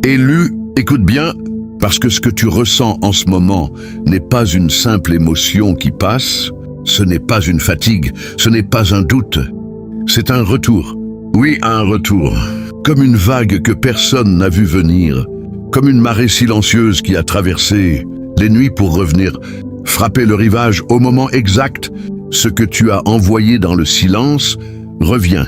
Élu, écoute bien, parce que ce que tu ressens en ce moment n'est pas une simple émotion qui passe, ce n'est pas une fatigue, ce n'est pas un doute, c'est un retour. Oui, un retour. Comme une vague que personne n'a vu venir, comme une marée silencieuse qui a traversé les nuits pour revenir, frapper le rivage au moment exact. Ce que tu as envoyé dans le silence revient.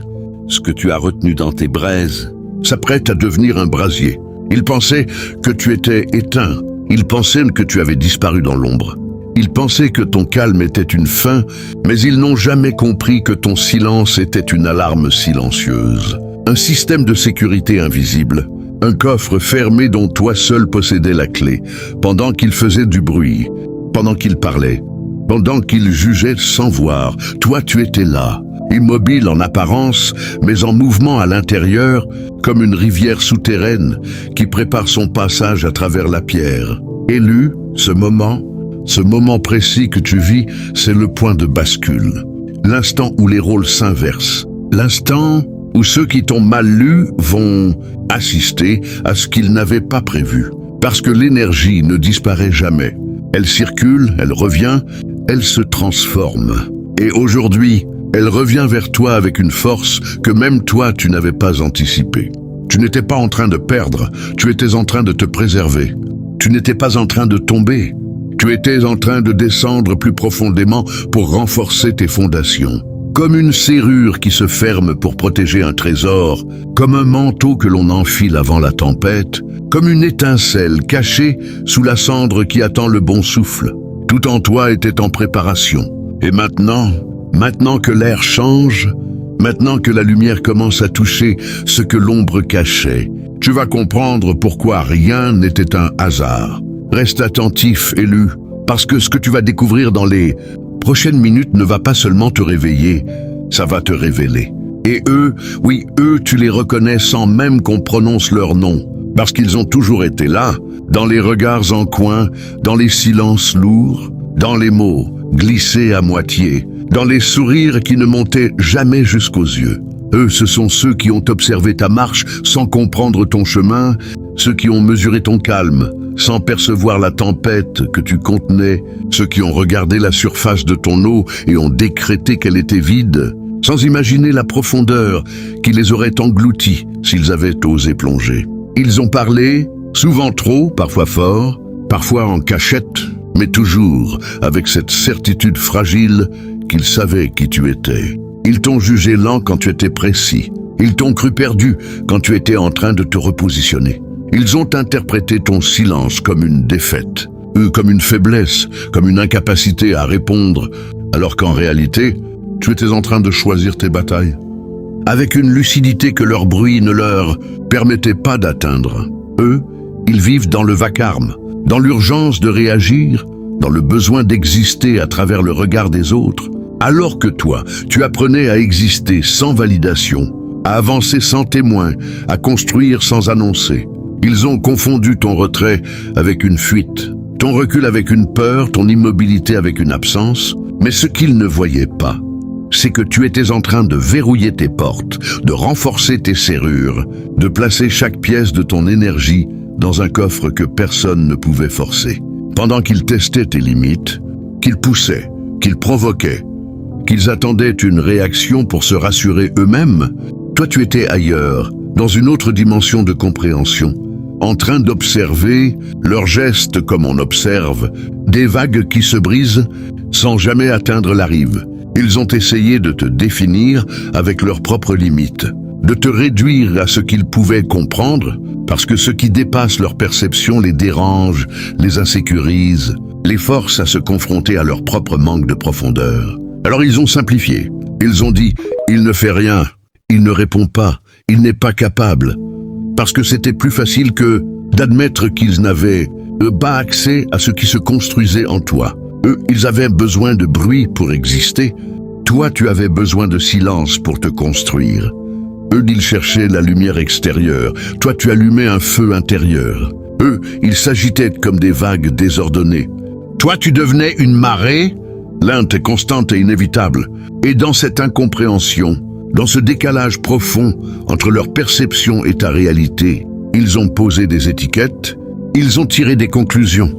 Ce que tu as retenu dans tes braises s'apprête à devenir un brasier. Ils pensaient que tu étais éteint. Ils pensaient que tu avais disparu dans l'ombre. Ils pensaient que ton calme était une fin, mais ils n'ont jamais compris que ton silence était une alarme silencieuse. Un système de sécurité invisible. Un coffre fermé dont toi seul possédais la clé, pendant qu'il faisait du bruit, pendant qu'il parlait, pendant qu'il jugeait sans voir. Toi, tu étais là, immobile en apparence, mais en mouvement à l'intérieur, comme une rivière souterraine qui prépare son passage à travers la pierre. Élu, ce moment précis que tu vis, c'est le point de bascule. L'instant où les rôles s'inversent. L'instant où ceux qui t'ont mal lu vont assister à ce qu'ils n'avaient pas prévu. Parce que l'énergie ne disparaît jamais. Elle circule, elle revient, elle se transforme. Et aujourd'hui, elle revient vers toi avec une force que même toi tu n'avais pas anticipée. Tu n'étais pas en train de perdre, tu étais en train de te préserver. Tu n'étais pas en train de tomber. Tu étais en train de descendre plus profondément pour renforcer tes fondations. Comme une serrure qui se ferme pour protéger un trésor, comme un manteau que l'on enfile avant la tempête, comme une étincelle cachée sous la cendre qui attend le bon souffle. Tout en toi était en préparation. Et maintenant que l'air change, maintenant que la lumière commence à toucher ce que l'ombre cachait, tu vas comprendre pourquoi rien n'était un hasard. Reste attentif, Élu, parce que ce que tu vas découvrir dans les prochaines minutes ne va pas seulement te réveiller, ça va te révéler. Et eux, oui, eux, tu les reconnais sans même qu'on prononce leur nom, parce qu'ils ont toujours été là, dans les regards en coin, dans les silences lourds, dans les mots glissés à moitié, dans les sourires qui ne montaient jamais jusqu'aux yeux. Eux, ce sont ceux qui ont observé ta marche sans comprendre ton chemin, ceux qui ont mesuré ton calme, sans percevoir la tempête que tu contenais, ceux qui ont regardé la surface de ton eau et ont décrété qu'elle était vide, sans imaginer la profondeur qui les aurait engloutis s'ils avaient osé plonger. Ils ont parlé, souvent trop, parfois fort, parfois en cachette, mais toujours avec cette certitude fragile qu'ils savaient qui tu étais. Ils t'ont jugé lent quand tu étais précis. Ils t'ont cru perdu quand tu étais en train de te repositionner. Ils ont interprété ton silence comme une défaite, comme une faiblesse, comme une incapacité à répondre, alors qu'en réalité, tu étais en train de choisir tes batailles, avec une lucidité que leur bruit ne leur permettait pas d'atteindre. Eux, ils vivent dans le vacarme, dans l'urgence de réagir, dans le besoin d'exister à travers le regard des autres, alors que toi, tu apprenais à exister sans validation, à avancer sans témoin, à construire sans annoncer. Ils ont confondu ton retrait avec une fuite, ton recul avec une peur, ton immobilité avec une absence. Mais ce qu'ils ne voyaient pas, c'est que tu étais en train de verrouiller tes portes, de renforcer tes serrures, de placer chaque pièce de ton énergie dans un coffre que personne ne pouvait forcer. Pendant qu'ils testaient tes limites, qu'ils poussaient, qu'ils provoquaient, qu'ils attendaient une réaction pour se rassurer eux-mêmes, toi tu étais ailleurs, dans une autre dimension de compréhension, en train d'observer leurs gestes comme on observe des vagues qui se brisent sans jamais atteindre la rive. Ils ont essayé de te définir avec leurs propres limites, de te réduire à ce qu'ils pouvaient comprendre, parce que ce qui dépasse leur perception les dérange, les insécurise, les force à se confronter à leur propre manque de profondeur. Alors ils ont simplifié. Ils ont dit « il ne fait rien, il ne répond pas, il n'est pas capable ». Parce que c'était plus facile que d'admettre qu'ils n'avaient pas accès à ce qui se construisait en toi. Eux, ils avaient besoin de bruit pour exister. Toi, tu avais besoin de silence pour te construire. Eux, ils cherchaient la lumière extérieure. Toi, tu allumais un feu intérieur. Eux, ils s'agitaient comme des vagues désordonnées. Toi, tu devenais une marée. L'un était constante et inévitable. Et dans cette incompréhension, dans ce décalage profond entre leur perception et ta réalité, Ils ont posé des étiquettes, ils ont tiré des conclusions.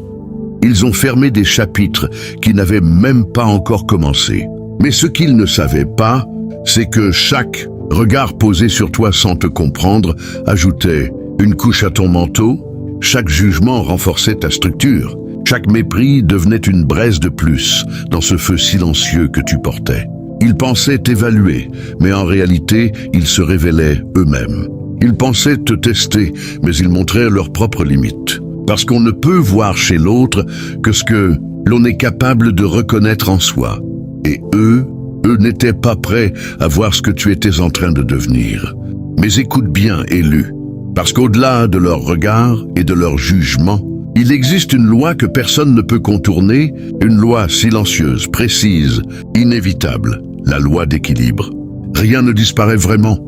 Ils ont fermé des chapitres qui n'avaient même pas encore commencé. Mais ce qu'ils ne savaient pas, c'est que chaque regard posé sur toi sans te comprendre ajoutait une couche à ton manteau, chaque jugement renforçait ta structure, chaque mépris devenait une braise de plus dans ce feu silencieux que tu portais. Ils pensaient t'évaluer, mais en réalité, ils se révélaient eux-mêmes. Ils pensaient te tester, mais ils montraient leurs propres limites. Parce qu'on ne peut voir chez l'autre que ce que l'on est capable de reconnaître en soi. Et eux n'étaient pas prêts à voir ce que tu étais en train de devenir. Mais écoute bien, élu, parce qu'au-delà de leur regard et de leur jugement, il existe une loi que personne ne peut contourner, une loi silencieuse, précise, inévitable, la loi d'équilibre. Rien ne disparaît vraiment.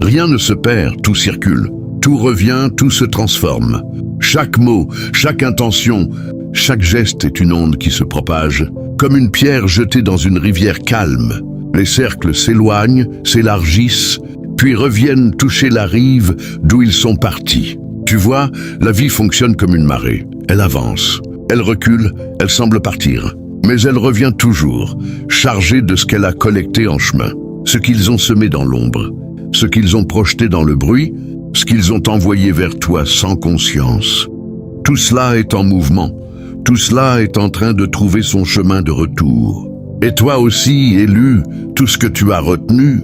Rien ne se perd, tout circule. Tout revient, tout se transforme. Chaque mot, chaque intention, chaque geste est une onde qui se propage, comme une pierre jetée dans une rivière calme. Les cercles s'éloignent, s'élargissent, puis reviennent toucher la rive d'où ils sont partis. Tu vois, la vie fonctionne comme une marée. Elle avance, elle recule, elle semble partir. Mais elle revient toujours, chargée de ce qu'elle a collecté en chemin. Ce qu'ils ont semé dans l'ombre, ce qu'ils ont projeté dans le bruit, ce qu'ils ont envoyé vers toi sans conscience. Tout cela est en mouvement. Tout cela est en train de trouver son chemin de retour. Et toi aussi, élu, tout ce que tu as retenu,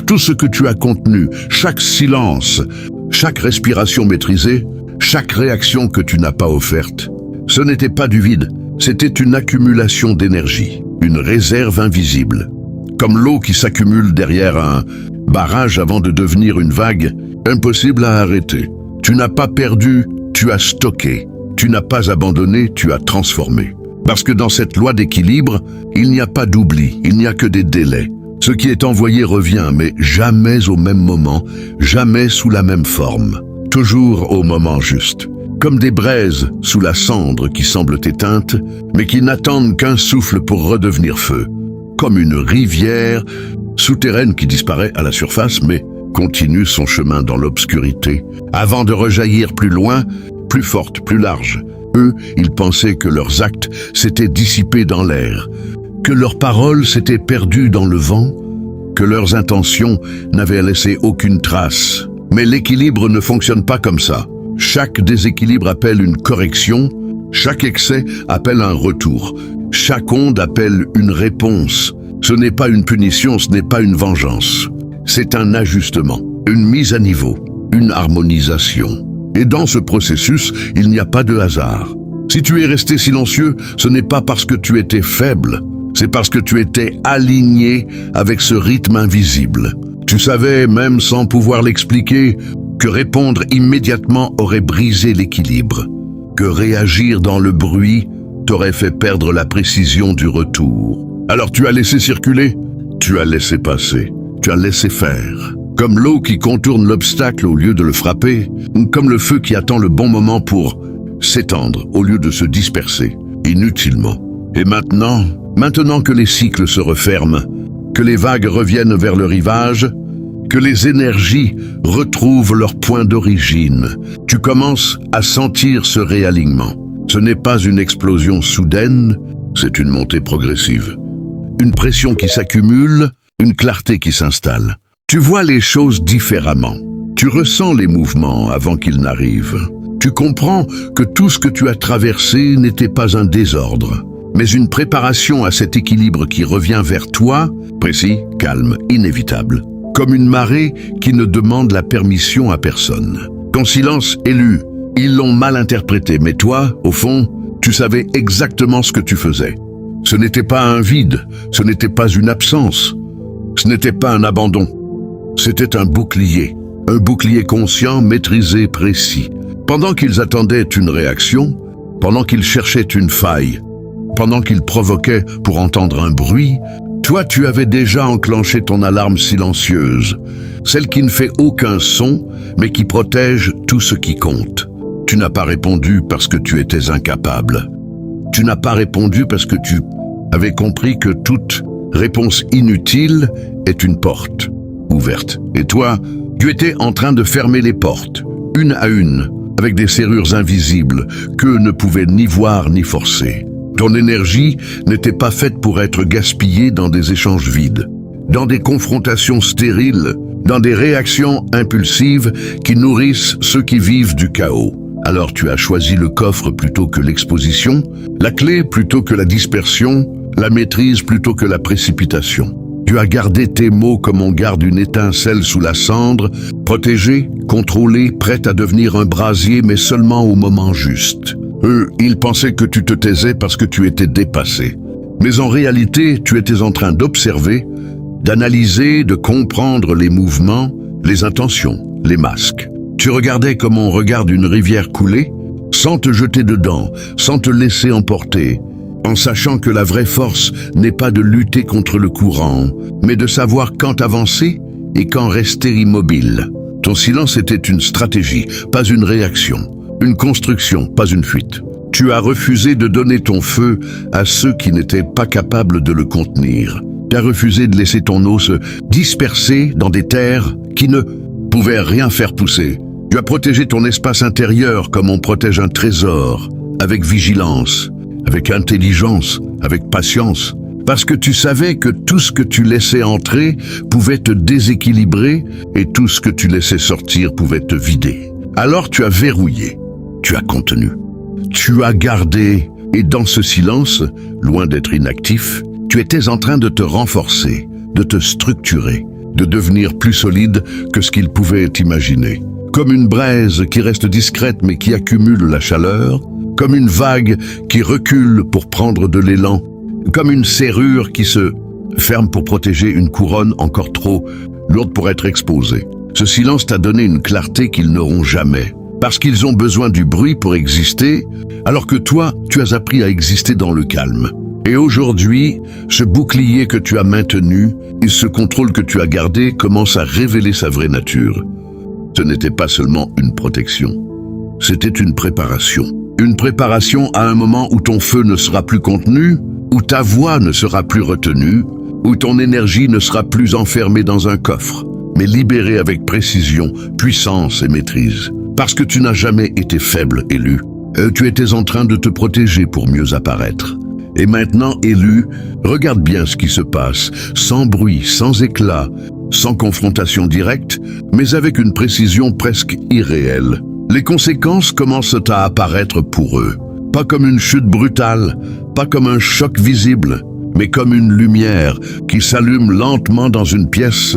tout ce que tu as contenu, chaque silence, chaque respiration maîtrisée, chaque réaction que tu n'as pas offerte, ce n'était pas du vide, c'était une accumulation d'énergie, une réserve invisible. Comme l'eau qui s'accumule derrière un barrage avant de devenir une vague, impossible à arrêter. Tu n'as pas perdu, tu as stocké. Tu n'as pas abandonné, tu as transformé. Parce que dans cette loi d'équilibre, il n'y a pas d'oubli, il n'y a que des délais. Ce qui est envoyé revient, mais jamais au même moment, jamais sous la même forme. Toujours au moment juste. Comme des braises sous la cendre qui semblent éteintes, mais qui n'attendent qu'un souffle pour redevenir feu. Comme une rivière souterraine qui disparaît à la surface, mais continue son chemin dans l'obscurité, avant de rejaillir plus loin, plus forte, plus large. Eux, ils pensaient que leurs actes s'étaient dissipés dans l'air, que leurs paroles s'étaient perdues dans le vent, que leurs intentions n'avaient laissé aucune trace. Mais l'équilibre ne fonctionne pas comme ça. Chaque déséquilibre appelle une correction, chaque excès appelle un retour, chaque onde appelle une réponse. Ce n'est pas une punition, ce n'est pas une vengeance. C'est un ajustement, une mise à niveau, une harmonisation. Et dans ce processus, il n'y a pas de hasard. Si tu es resté silencieux, ce n'est pas parce que tu étais faible, c'est parce que tu étais aligné avec ce rythme invisible. Tu savais, même sans pouvoir l'expliquer, que répondre immédiatement aurait brisé l'équilibre, que réagir dans le bruit t'aurait fait perdre la précision du retour. Alors tu as laissé circuler, tu as laissé passer, tu as laissé faire. Comme l'eau qui contourne l'obstacle au lieu de le frapper, ou comme le feu qui attend le bon moment pour s'étendre au lieu de se disperser, inutilement. Et maintenant que les cycles se referment, que les vagues reviennent vers le rivage, que les énergies retrouvent leur point d'origine, tu commences à sentir ce réalignement. Ce n'est pas une explosion soudaine, c'est une montée progressive. Une pression qui s'accumule, une clarté qui s'installe. Tu vois les choses différemment. Tu ressens les mouvements avant qu'ils n'arrivent. Tu comprends que tout ce que tu as traversé n'était pas un désordre, mais une préparation à cet équilibre qui revient vers toi, précis, calme, inévitable. Comme une marée qui ne demande la permission à personne. Ton silence élu, ils l'ont mal interprété, mais toi, au fond, tu savais exactement ce que tu faisais. Ce n'était pas un vide, ce n'était pas une absence, ce n'était pas un abandon. C'était un bouclier conscient, maîtrisé, précis. Pendant qu'ils attendaient une réaction, pendant qu'ils cherchaient une faille, pendant qu'ils provoquaient pour entendre un bruit, toi tu avais déjà enclenché ton alarme silencieuse, celle qui ne fait aucun son, mais qui protège tout ce qui compte. Tu n'as pas répondu parce que tu étais incapable. Tu n'as pas répondu parce que tu avais compris que toute réponse inutile est une porte ouverte. Et toi, tu étais en train de fermer les portes, une à une, avec des serrures invisibles qu'eux ne pouvaient ni voir ni forcer. Ton énergie n'était pas faite pour être gaspillée dans des échanges vides, dans des confrontations stériles, dans des réactions impulsives qui nourrissent ceux qui vivent du chaos. Alors tu as choisi le coffre plutôt que l'exposition, la clé plutôt que la dispersion, la maîtrise plutôt que la précipitation. Tu as gardé tes mots comme on garde une étincelle sous la cendre, protégée, contrôlée, prête à devenir un brasier, mais seulement au moment juste. Eux, ils pensaient que tu te taisais parce que tu étais dépassé. Mais en réalité, tu étais en train d'observer, d'analyser, de comprendre les mouvements, les intentions, les masques. Tu regardais comme on regarde une rivière couler, sans te jeter dedans, sans te laisser emporter, en sachant que la vraie force n'est pas de lutter contre le courant, mais de savoir quand avancer et quand rester immobile. Ton silence était une stratégie, pas une réaction, une construction, pas une fuite. Tu as refusé de donner ton feu à ceux qui n'étaient pas capables de le contenir. Tu as refusé de laisser ton eau se disperser dans des terres qui ne pouvaient rien faire pousser. Tu as protégé ton espace intérieur comme on protège un trésor, avec vigilance, avec intelligence, avec patience, parce que tu savais que tout ce que tu laissais entrer pouvait te déséquilibrer et tout ce que tu laissais sortir pouvait te vider. Alors tu as verrouillé, tu as contenu, tu as gardé, et dans ce silence, loin d'être inactif, tu étais en train de te renforcer, de te structurer, de devenir plus solide que ce qu'il pouvait imaginer. Comme une braise qui reste discrète mais qui accumule la chaleur, comme une vague qui recule pour prendre de l'élan, comme une serrure qui se ferme pour protéger une couronne encore trop lourde pour être exposée. Ce silence t'a donné une clarté qu'ils n'auront jamais, parce qu'ils ont besoin du bruit pour exister, alors que toi, tu as appris à exister dans le calme. Et aujourd'hui, ce bouclier que tu as maintenu et ce contrôle que tu as gardé commence à révéler sa vraie nature. Ce n'était pas seulement une protection, c'était une préparation. Une préparation à un moment où ton feu ne sera plus contenu, où ta voix ne sera plus retenue, où ton énergie ne sera plus enfermée dans un coffre, mais libérée avec précision, puissance et maîtrise. Parce que tu n'as jamais été faible, élu. Tu étais en train de te protéger pour mieux apparaître. Et maintenant, élu, regarde bien ce qui se passe, sans bruit, sans éclat, sans confrontation directe, mais avec une précision presque irréelle. Les conséquences commencent à apparaître pour eux. Pas comme une chute brutale, pas comme un choc visible, mais comme une lumière qui s'allume lentement dans une pièce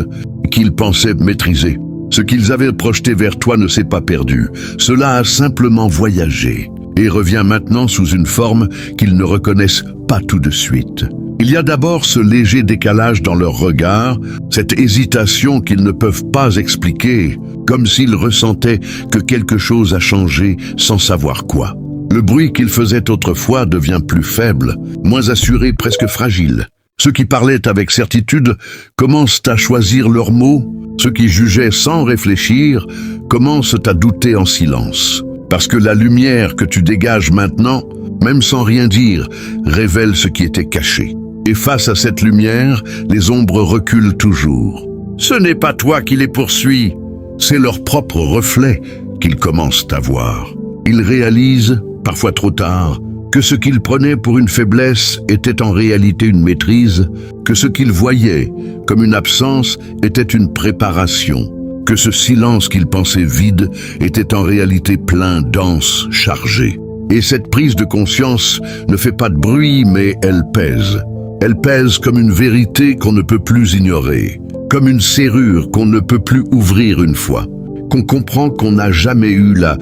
qu'ils pensaient maîtriser. Ce qu'ils avaient projeté vers toi ne s'est pas perdu. Cela a simplement voyagé et revient maintenant sous une forme qu'ils ne reconnaissent pas tout de suite. Il y a d'abord ce léger décalage dans leur regard, cette hésitation qu'ils ne peuvent pas expliquer, comme s'ils ressentaient que quelque chose a changé sans savoir quoi. Le bruit qu'ils faisaient autrefois devient plus faible, moins assuré, presque fragile. Ceux qui parlaient avec certitude commencent à choisir leurs mots, ceux qui jugeaient sans réfléchir commencent à douter en silence. Parce que la lumière que tu dégages maintenant, même sans rien dire, révèle ce qui était caché. Et face à cette lumière, les ombres reculent toujours. Ce n'est pas toi qui les poursuis, c'est leur propre reflet qu'ils commencent à voir. Ils réalisent, parfois trop tard, que ce qu'ils prenaient pour une faiblesse était en réalité une maîtrise, que ce qu'ils voyaient comme une absence était une préparation, que ce silence qu'ils pensaient vide était en réalité plein, dense, chargé. Et cette prise de conscience ne fait pas de bruit, mais elle pèse. Elle pèse comme une vérité qu'on ne peut plus ignorer, comme une serrure qu'on ne peut plus ouvrir une fois, qu'on comprend qu'on n'a jamais eu la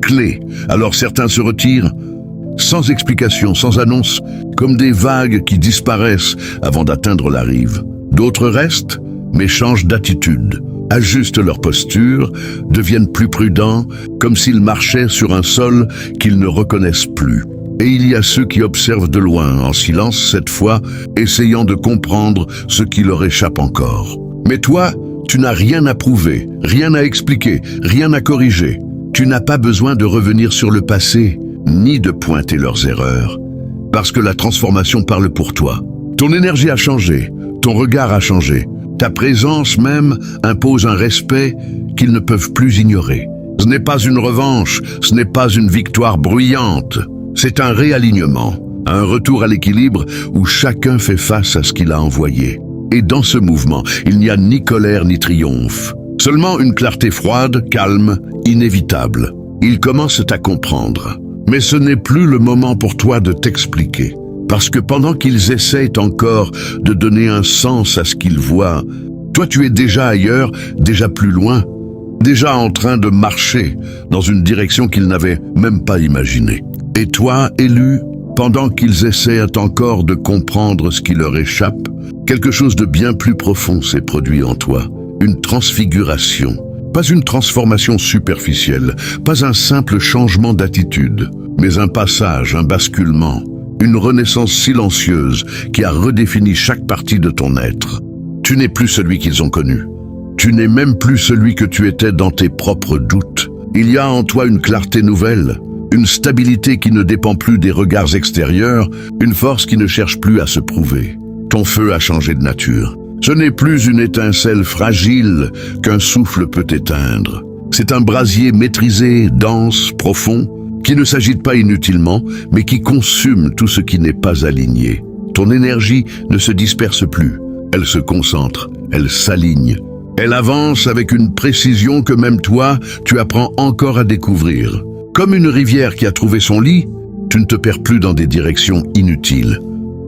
clé. Alors certains se retirent, sans explication, sans annonce, comme des vagues qui disparaissent avant d'atteindre la rive. D'autres restent, mais changent d'attitude, ajustent leur posture, deviennent plus prudents, comme s'ils marchaient sur un sol qu'ils ne reconnaissent plus. Et il y a ceux qui observent de loin, en silence cette fois, essayant de comprendre ce qui leur échappe encore. Mais toi, tu n'as rien à prouver, rien à expliquer, rien à corriger. Tu n'as pas besoin de revenir sur le passé, ni de pointer leurs erreurs, parce que la transformation parle pour toi. Ton énergie a changé, ton regard a changé, ta présence même impose un respect qu'ils ne peuvent plus ignorer. Ce n'est pas une revanche, ce n'est pas une victoire bruyante. C'est un réalignement, un retour à l'équilibre où chacun fait face à ce qu'il a envoyé. Et dans ce mouvement, il n'y a ni colère ni triomphe. Seulement une clarté froide, calme, inévitable. Ils commencent à comprendre. Mais ce n'est plus le moment pour toi de t'expliquer. Parce que pendant qu'ils essayent encore de donner un sens à ce qu'ils voient, toi tu es déjà ailleurs, déjà plus loin, déjà en train de marcher dans une direction qu'ils n'avaient même pas imaginée. Et toi, élu, pendant qu'ils essaient encore de comprendre ce qui leur échappe, quelque chose de bien plus profond s'est produit en toi. Une transfiguration. Pas une transformation superficielle, pas un simple changement d'attitude, mais un passage, un basculement, une renaissance silencieuse qui a redéfini chaque partie de ton être. Tu n'es plus celui qu'ils ont connu. Tu n'es même plus celui que tu étais dans tes propres doutes. Il y a en toi une clarté nouvelle, une stabilité qui ne dépend plus des regards extérieurs, une force qui ne cherche plus à se prouver. Ton feu a changé de nature. Ce n'est plus une étincelle fragile qu'un souffle peut éteindre. C'est un brasier maîtrisé, dense, profond, qui ne s'agite pas inutilement, mais qui consume tout ce qui n'est pas aligné. Ton énergie ne se disperse plus. Elle se concentre, elle s'aligne. Elle avance avec une précision que même toi, tu apprends encore à découvrir. Comme une rivière qui a trouvé son lit, tu ne te perds plus dans des directions inutiles.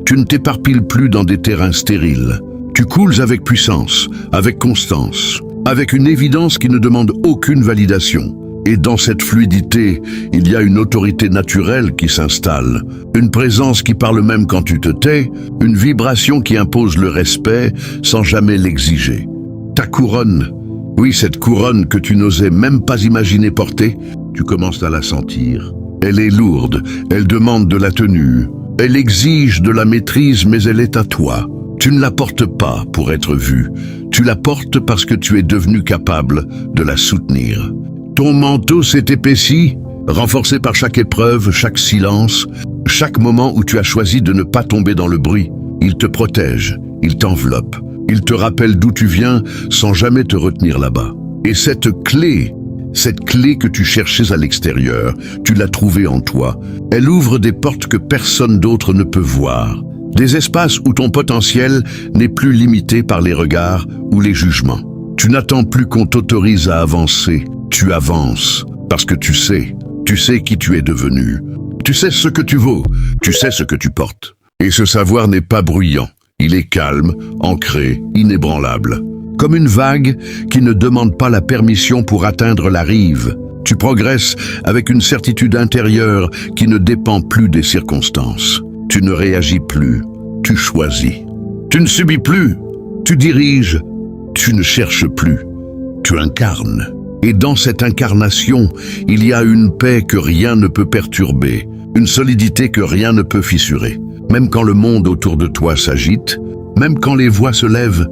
Tu ne t'éparpilles plus dans des terrains stériles. Tu coules avec puissance, avec constance, avec une évidence qui ne demande aucune validation. Et dans cette fluidité, il y a une autorité naturelle qui s'installe, une présence qui parle même quand tu te tais, une vibration qui impose le respect sans jamais l'exiger. Ta couronne, oui, cette couronne que tu n'osais même pas imaginer porter, tu commences à la sentir. Elle est lourde, elle demande de la tenue, elle exige de la maîtrise, mais elle est à toi. Tu ne la portes pas pour être vue, tu la portes parce que tu es devenu capable de la soutenir. Ton manteau s'est épaissi, renforcé par chaque épreuve, chaque silence, chaque moment où tu as choisi de ne pas tomber dans le bruit. Il te protège, il t'enveloppe, il te rappelle d'où tu viens sans jamais te retenir là-bas. Et cette clé que tu cherchais à l'extérieur, tu l'as trouvée en toi. Elle ouvre des portes que personne d'autre ne peut voir. Des espaces où ton potentiel n'est plus limité par les regards ou les jugements. Tu n'attends plus qu'on t'autorise à avancer. Tu avances parce que tu sais qui tu es devenu. Tu sais ce que tu vaux, tu sais ce que tu portes. Et ce savoir n'est pas bruyant. Il est calme, ancré, inébranlable. Comme une vague qui ne demande pas la permission pour atteindre la rive. Tu progresses avec une certitude intérieure qui ne dépend plus des circonstances. Tu ne réagis plus, tu choisis. Tu ne subis plus, tu diriges. Tu ne cherches plus, tu incarnes. Et dans cette incarnation, il y a une paix que rien ne peut perturber, une solidité que rien ne peut fissurer. Même quand le monde autour de toi s'agite, même quand les voix se lèvent,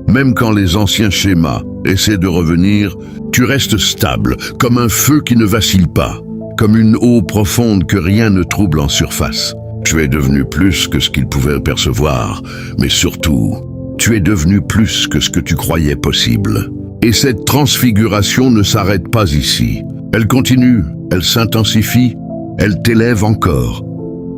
même quand les anciens schémas essaient de revenir, tu restes stable, comme un feu qui ne vacille pas, comme une eau profonde que rien ne trouble en surface. Tu es devenu plus que ce qu'ils pouvaient percevoir, mais surtout, tu es devenu plus que ce que tu croyais possible. Et cette transfiguration ne s'arrête pas ici. Elle continue, elle s'intensifie, elle t'élève encore.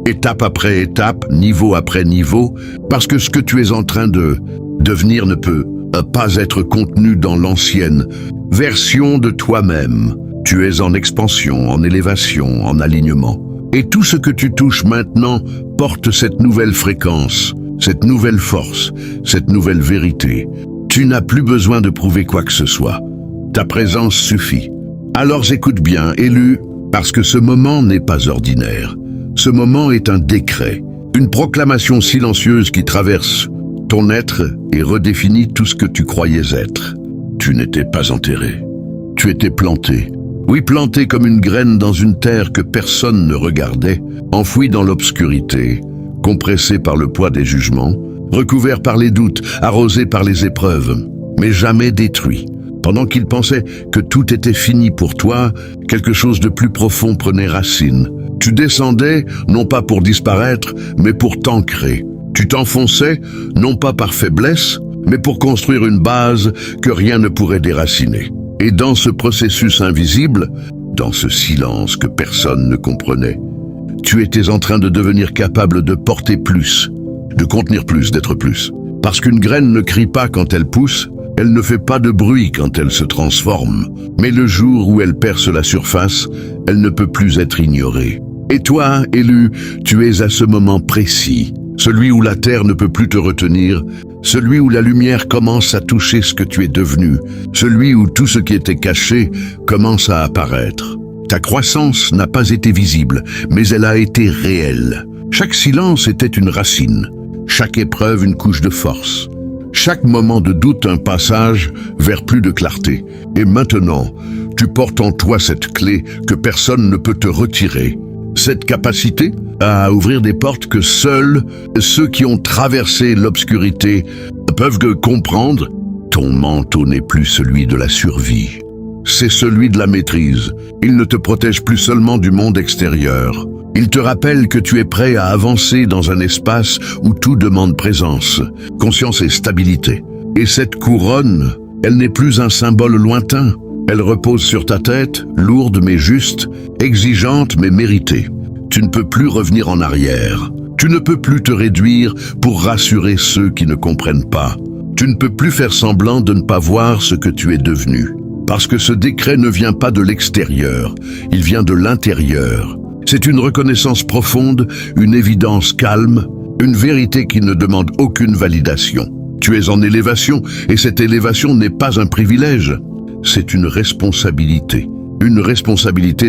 Étape après étape, niveau après niveau, parce que ce que tu es en train de devenir ne peut pas être contenu dans l'ancienne version de toi-même. Tu es en expansion, en élévation, en alignement. Et tout ce que tu touches maintenant porte cette nouvelle fréquence, cette nouvelle force, cette nouvelle vérité. Tu n'as plus besoin de prouver quoi que ce soit. Ta présence suffit. Alors écoute bien, élu, parce que ce moment n'est pas ordinaire. Ce moment est un décret, une proclamation silencieuse qui traverse ton être et redéfinit tout ce que tu croyais être. Tu n'étais pas enterré. Tu étais planté. Oui, planté comme une graine dans une terre que personne ne regardait, enfoui dans l'obscurité, compressé par le poids des jugements, recouvert par les doutes, arrosé par les épreuves, mais jamais détruit. Pendant qu'il pensait que tout était fini pour toi, quelque chose de plus profond prenait racine. Tu descendais, non pas pour disparaître, mais pour t'ancrer. Tu t'enfonçais, non pas par faiblesse, mais pour construire une base que rien ne pourrait déraciner. Et dans ce processus invisible, dans ce silence que personne ne comprenait, tu étais en train de devenir capable de porter plus, de contenir plus, d'être plus. Parce qu'une graine ne crie pas quand elle pousse, elle ne fait pas de bruit quand elle se transforme. Mais le jour où elle perce la surface, elle ne peut plus être ignorée. Et toi, élu, tu es à ce moment précis, celui où la terre ne peut plus te retenir, celui où la lumière commence à toucher ce que tu es devenu, celui où tout ce qui était caché commence à apparaître. Ta croissance n'a pas été visible, mais elle a été réelle. Chaque silence était une racine, chaque épreuve une couche de force, chaque moment de doute un passage vers plus de clarté. Et maintenant, tu portes en toi cette clé que personne ne peut te retirer. Cette capacité à ouvrir des portes que seuls ceux qui ont traversé l'obscurité peuvent comprendre. Ton manteau n'est plus celui de la survie, c'est celui de la maîtrise. Il ne te protège plus seulement du monde extérieur. Il te rappelle que tu es prêt à avancer dans un espace où tout demande présence, conscience et stabilité. Et cette couronne, elle n'est plus un symbole lointain. Elle repose sur ta tête, lourde mais juste, exigeante mais méritée. Tu ne peux plus revenir en arrière. Tu ne peux plus te réduire pour rassurer ceux qui ne comprennent pas. Tu ne peux plus faire semblant de ne pas voir ce que tu es devenu. Parce que ce décret ne vient pas de l'extérieur, il vient de l'intérieur. C'est une reconnaissance profonde, une évidence calme, une vérité qui ne demande aucune validation. Tu es en élévation, et cette élévation n'est pas un privilège. C'est une responsabilité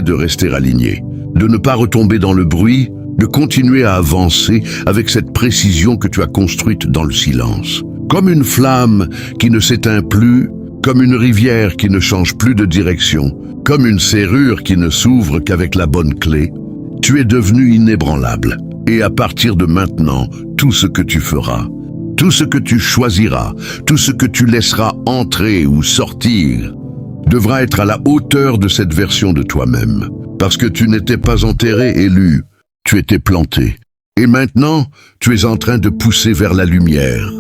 de rester aligné, de ne pas retomber dans le bruit, de continuer à avancer avec cette précision que tu as construite dans le silence. Comme une flamme qui ne s'éteint plus, comme une rivière qui ne change plus de direction, comme une serrure qui ne s'ouvre qu'avec la bonne clé, tu es devenu inébranlable. Et à partir de maintenant, tout ce que tu feras, tout ce que tu choisiras, tout ce que tu laisseras entrer ou sortir, devra être à la hauteur de cette version de toi-même. Parce que tu n'étais pas enterré, élu, tu étais planté. Et maintenant, tu es en train de pousser vers la lumière.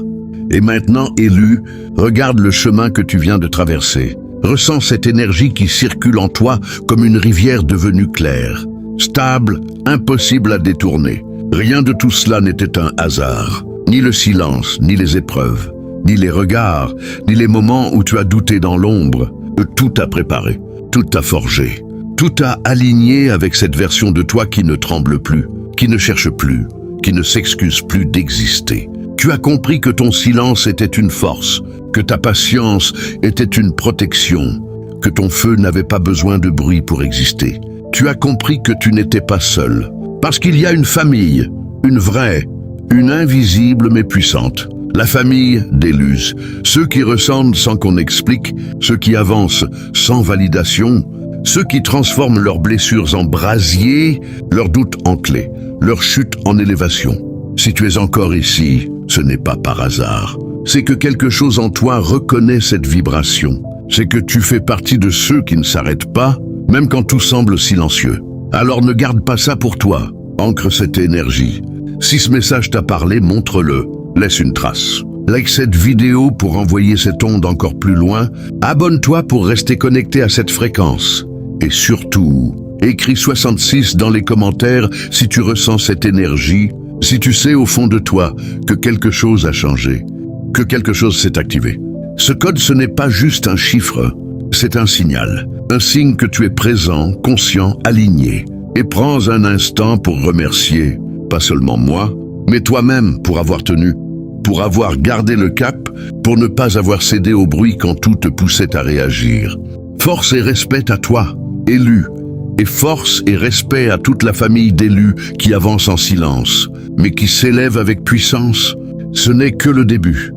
Et maintenant, élu, regarde le chemin que tu viens de traverser. Ressens cette énergie qui circule en toi comme une rivière devenue claire, stable, impossible à détourner. Rien de tout cela n'était un hasard. Ni le silence, ni les épreuves, ni les regards, ni les moments où tu as douté dans l'ombre. Tout a préparé, tout a forgé, tout a aligné avec cette version de toi qui ne tremble plus, qui ne cherche plus, qui ne s'excuse plus d'exister. Tu as compris que ton silence était une force, que ta patience était une protection, que ton feu n'avait pas besoin de bruit pour exister. Tu as compris que tu n'étais pas seul, parce qu'il y a une famille, une vraie, une invisible mais puissante. La famille d'Élus, ceux qui ressentent sans qu'on explique, ceux qui avancent sans validation, ceux qui transforment leurs blessures en brasier, leurs doutes en clés, leurs chutes en élévation. Si tu es encore ici, ce n'est pas par hasard. C'est que quelque chose en toi reconnaît cette vibration. C'est que tu fais partie de ceux qui ne s'arrêtent pas, même quand tout semble silencieux. Alors ne garde pas ça pour toi, ancre cette énergie. Si ce message t'a parlé, montre-le. Laisse une trace. Like cette vidéo pour envoyer cette onde encore plus loin. Abonne-toi pour rester connecté à cette fréquence. Et surtout, écris 66 dans les commentaires si tu ressens cette énergie, si tu sais au fond de toi que quelque chose a changé, que quelque chose s'est activé. Ce code, ce n'est pas juste un chiffre, c'est un signal. Un signe que tu es présent, conscient, aligné. Et prends un instant pour remercier, pas seulement moi, mais toi-même pour avoir tenu, pour avoir gardé le cap, pour ne pas avoir cédé au bruit quand tout te poussait à réagir. Force et respect à toi, élu, et force et respect à toute la famille d'élus qui avance en silence, mais qui s'élève avec puissance. Ce n'est que le début.